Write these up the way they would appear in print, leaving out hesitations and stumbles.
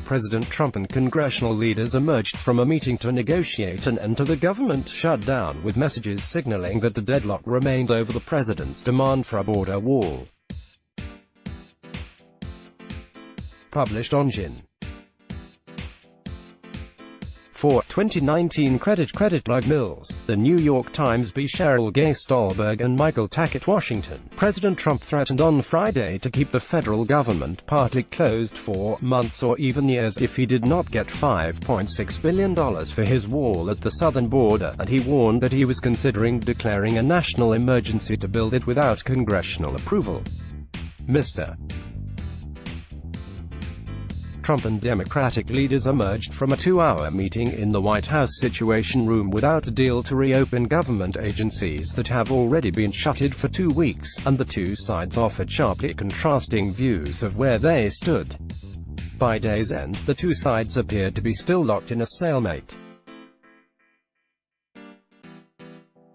President Trump and congressional leaders emerged from a meeting to negotiate an end to the government shutdown, with messages signaling that a deadlock remained over the president's demand for a border wall. Published on Gin. For 2019 Credit like Mills, The New York Times B. Cheryl Gay Stolberg and Michael Tackett, Washington. President Trump threatened on Friday to keep the federal government partly closed for months or even years if he did not get $5.6 billion for his wall at the southern border, and he warned that he was considering declaring a national emergency to build it without congressional approval. Mr. Trump and Democratic leaders emerged from a two-hour meeting in the White House Situation Room without a deal to reopen government agencies that have already been shuttered for 2 weeks, and the two sides offered sharply contrasting views of where they stood. By day's end, the two sides appeared to be still locked in a stalemate.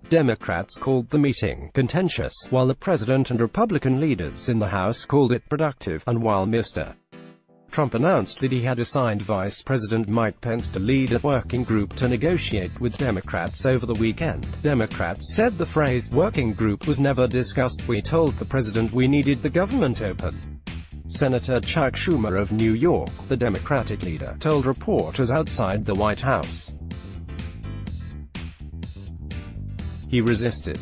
Democrats called the meeting contentious, while the president and Republican leaders in the House called it productive, and while Mr. Trump announced that he had assigned Vice President Mike Pence to lead a working group to negotiate with Democrats over the weekend. Democrats said the phrase "working group" was never discussed. "We told the president we needed the government open." Senator Chuck Schumer of New York, the Democratic leader, told reporters outside the White House. He resisted.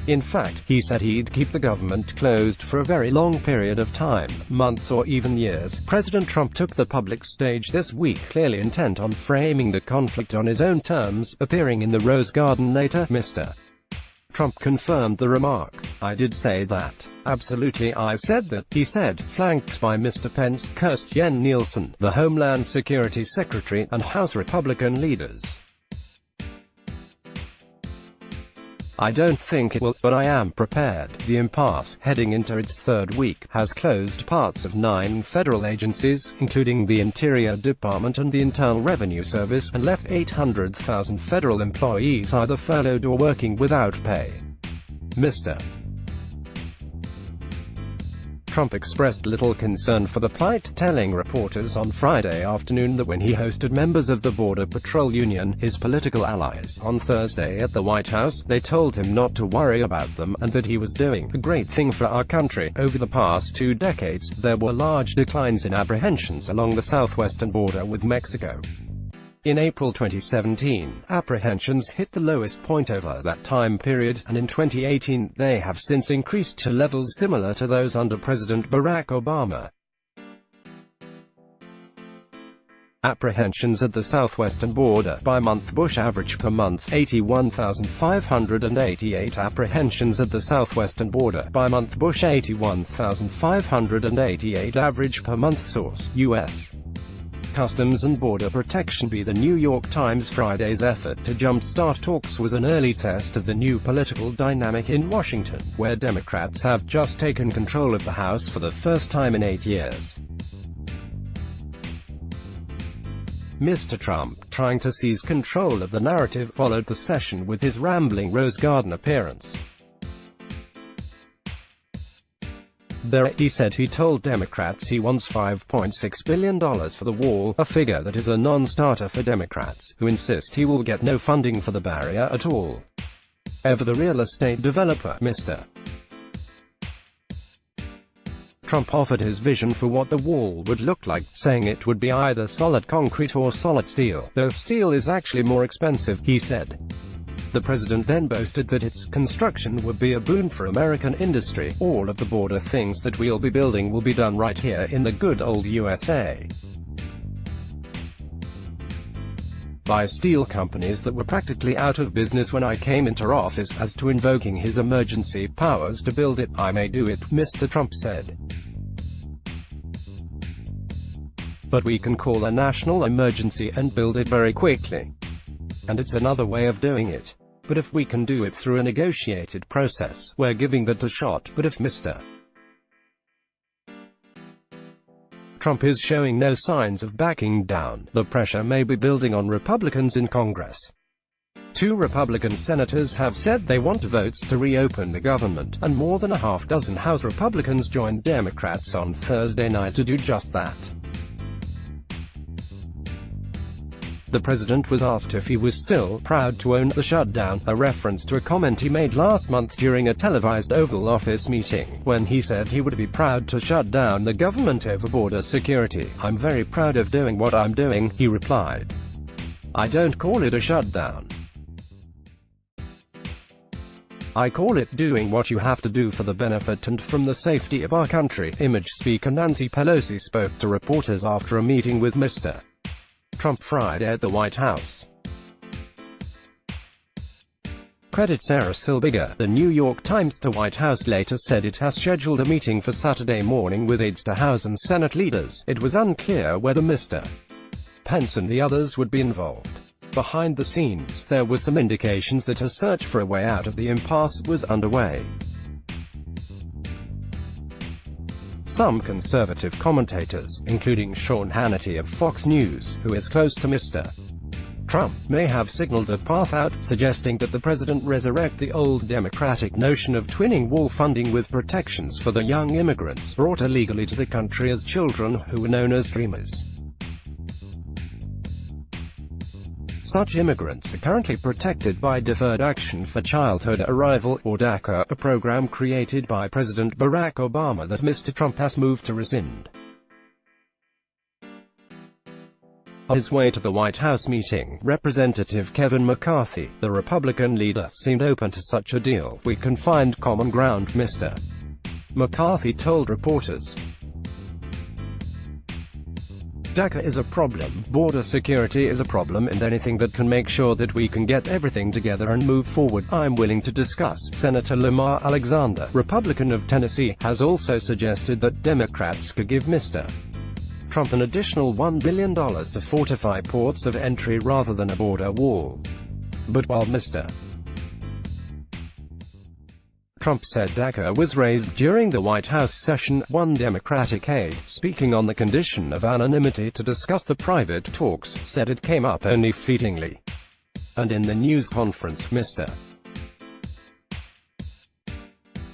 In fact, he said he'd keep the government closed for a very long period of time, months or even years. President Trump took the public stage this week, clearly intent on framing the conflict on his own terms. Appearing in the Rose Garden later, Mr. Trump confirmed the remark. "I did say that. Absolutely, I said that," he said, flanked by Mr. Pence, Kirstjen Nielsen, the Homeland Security Secretary, and House Republican leaders. "I don't think it will, but I am prepared." The impasse, heading into its third week, has closed parts of 9 federal agencies, including the Interior Department and the Internal Revenue Service, and left 800,000 federal employees either furloughed or working without pay. Mr. Trump expressed little concern for the plight, telling reporters on Friday afternoon that when he hosted members of the Border Patrol Union, his political allies, on Thursday at the White House, they told him not to worry about them, and that he was doing a great thing for our country. Over the past 2 decades, there were large declines in apprehensions along the southwestern border with Mexico. In April 2017, apprehensions hit the lowest point over that time period, and in 2018, they have since increased to levels similar to those under President Barack Obama. Apprehensions at the southwestern border. By month, Bush average per month, 81,588 apprehensions at the southwestern border. By month, Bush 81,588 average per month. Source: U.S. Customs and Border Protection. The New York Times. Friday's effort to jumpstart talks was an early test of the new political dynamic in Washington, where Democrats have just taken control of the House for the first time in 8 years. Mr. Trump, trying to seize control of the narrative, followed the session with his rambling Rose Garden appearance. There, he said he told Democrats he wants $5.6 billion for the wall, a figure that is a non-starter for Democrats, who insist he will get no funding for the barrier at all. Ever the real estate developer, Mr. Trump offered his vision for what the wall would look like, saying it would be either solid concrete or solid steel, though steel is actually more expensive, he said. The president then boasted that its construction would be a boon for American industry. "All of the border things that we'll be building will be done right here in the good old USA. By steel companies that were practically out of business when I came into office." As to invoking his emergency powers to build it, "I may do it," Mr. Trump said. "But we can call a national emergency and build it very quickly. And it's another way of doing it. But if we can do it through a negotiated process, we're giving that a shot." But if Mr. Trump is showing no signs of backing down, the pressure may be building on Republicans in Congress Two Republican senators have said they want votes to reopen the government, and more than a half-dozen House Republicans joined Democrats on Thursday night to do just that. The president was asked if he was still proud to own the shutdown, a reference to a comment he made last month during a televised Oval Office meeting, when he said he would be proud to shut down the government over border security. "I'm very proud of doing what I'm doing," he replied. "I don't call it a shutdown. I call it doing what you have to do for the benefit and from the safety of our country." Image Speaker Nancy Pelosi spoke to reporters after a meeting with Mr. Trump Friday at the White House. Credit Sarah Silbiger, the New York Times. The White House later said it has scheduled a meeting for Saturday morning with aides to House and Senate leaders. It was unclear whether Mr. Pence and the others would be involved. Behind the scenes, there were some indications that a search for a way out of the impasse was underway. Some conservative commentators, including Sean Hannity of Fox News, who is close to Mr. Trump, may have signaled a path out, suggesting that the president resurrect the old Democratic notion of twinning wall funding with protections for the young immigrants brought illegally to the country as children, who were known as dreamers. Such immigrants are currently protected by Deferred Action for Childhood Arrival, or DACA, a program created by President Barack Obama that Mr. Trump has moved to rescind. On his way to the White House meeting, Representative Kevin McCarthy, the Republican leader, seemed open to such a deal. "We can find common ground," Mr. McCarthy told reporters. "DACA is a problem, border security is a problem, and anything that can make sure that we can get everything together and move forward, I'm willing to discuss." Senator Lamar Alexander, Republican of Tennessee, has also suggested that Democrats could give Mr. Trump an additional $1 billion to fortify ports of entry rather than a border wall. But while Mr. Trump said DACA was raised during the White House session, one Democratic aide, speaking on the condition of anonymity to discuss the private talks, said it came up only fleetingly. And in the news conference, Mr.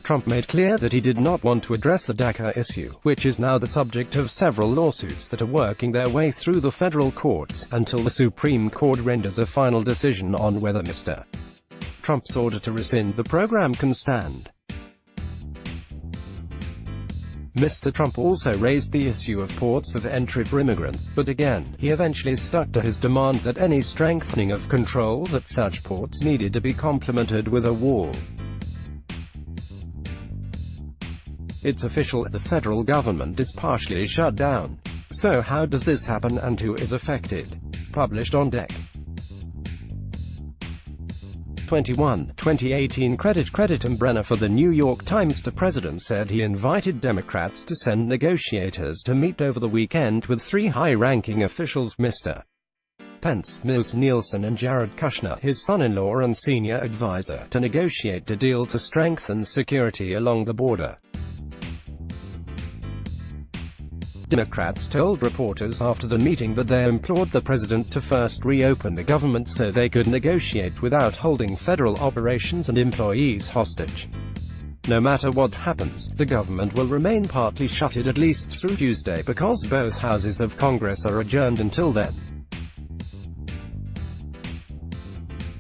Trump made clear that he did not want to address the DACA issue, which is now the subject of several lawsuits that are working their way through the federal courts, until the Supreme Court renders a final decision on whether Mr. Trump's order to rescind the program can stand. Mr. Trump also raised the issue of ports of entry for immigrants, but again, he eventually stuck to his demand that any strengthening of controls at such ports needed to be complemented with a wall. "It's official, the federal government is partially shut down. So how does this happen and who is affected?" Published on Deck. 2018 Credit and Brenner for the New York Times. The president said he invited Democrats to send negotiators to meet over the weekend with three high-ranking officials, Mr. Pence, Ms. Nielsen and Jared Kushner, his son-in-law and senior advisor, to negotiate a deal to strengthen security along the border. Democrats told reporters after the meeting that they implored the president to first reopen the government so they could negotiate without holding federal operations and employees hostage. "No matter what happens, the government will remain partly shuttered at least through Tuesday because both houses of Congress are adjourned until then."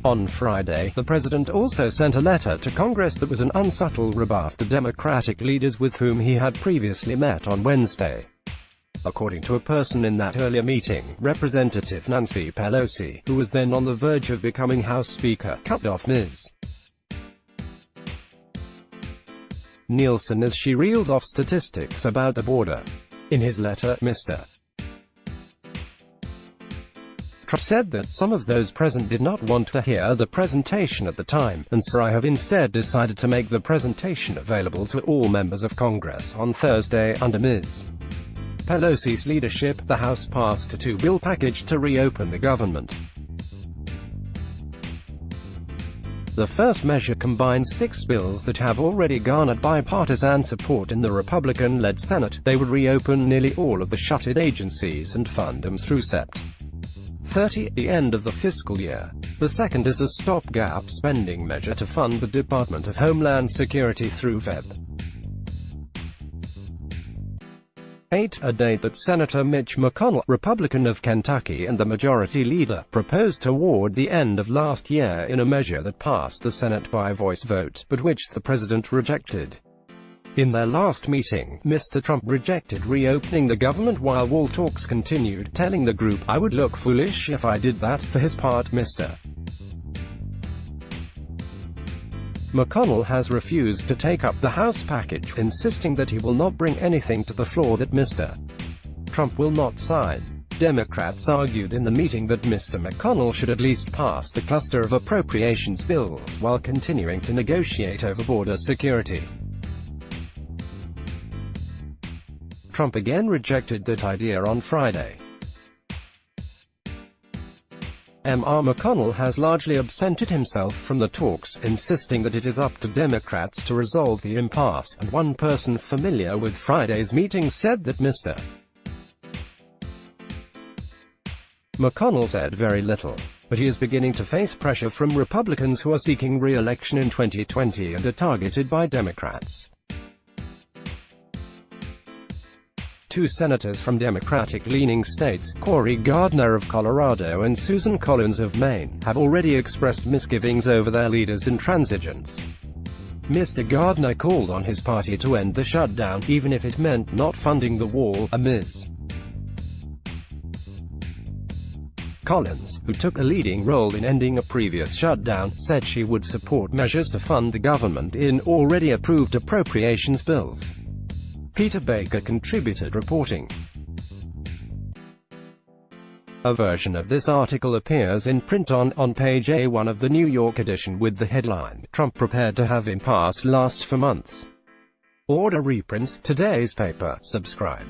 On Friday, the president also sent a letter to Congress that was an unsubtle rebuff to Democratic leaders with whom he had previously met on Wednesday. According to a person in that earlier meeting, Representative Nancy Pelosi, who was then on the verge of becoming House Speaker, cut off Ms. Nielsen as she reeled off statistics about the border. In his letter, Mr. Trump said that some of those present did not want to hear the presentation at the time, and so I have instead decided to make the presentation available to all members of Congress on Thursday. Under Ms. Pelosi's leadership, the House passed a two-bill package to reopen the government. The first measure combines 6 bills that have already garnered bipartisan support in the Republican-led Senate. They would reopen nearly all of the shuttered agencies and fund them through Sept. 30, the end of the fiscal year. The second is a stopgap spending measure to fund the Department of Homeland Security through Feb. 8. A date that Senator Mitch McConnell, Republican of Kentucky and the Majority Leader, proposed toward the end of last year in a measure that passed the Senate by voice vote, but which the President rejected. In their last meeting, Mr. Trump rejected reopening the government while wall talks continued, telling the group, "I would look foolish if I did that." For his part, Mr. McConnell has refused to take up the House package, insisting that he will not bring anything to the floor that Mr. Trump will not sign. Democrats argued in the meeting that Mr. McConnell should at least pass the cluster of appropriations bills while continuing to negotiate over border security. Trump again rejected that idea on Friday. Mr. McConnell has largely absented himself from the talks, insisting that it is up to Democrats to resolve the impasse, and one person familiar with Friday's meeting said that Mr. McConnell said very little, but he is beginning to face pressure from Republicans who are seeking re-election in 2020 and are targeted by Democrats. Two senators from Democratic-leaning states, Cory Gardner of Colorado and Susan Collins of Maine, have already expressed misgivings over their leader's intransigence. Mr. Gardner called on his party to end the shutdown, even if it meant not funding the wall. Ms. Collins, who took a leading role in ending a previous shutdown, said she would support measures to fund the government in already approved appropriations bills. Peter Baker contributed reporting. A version of this article appears in print on page A1 of the New York edition with the headline, "Trump prepared to have impasse last for months." Order reprints today's paper. Subscribe.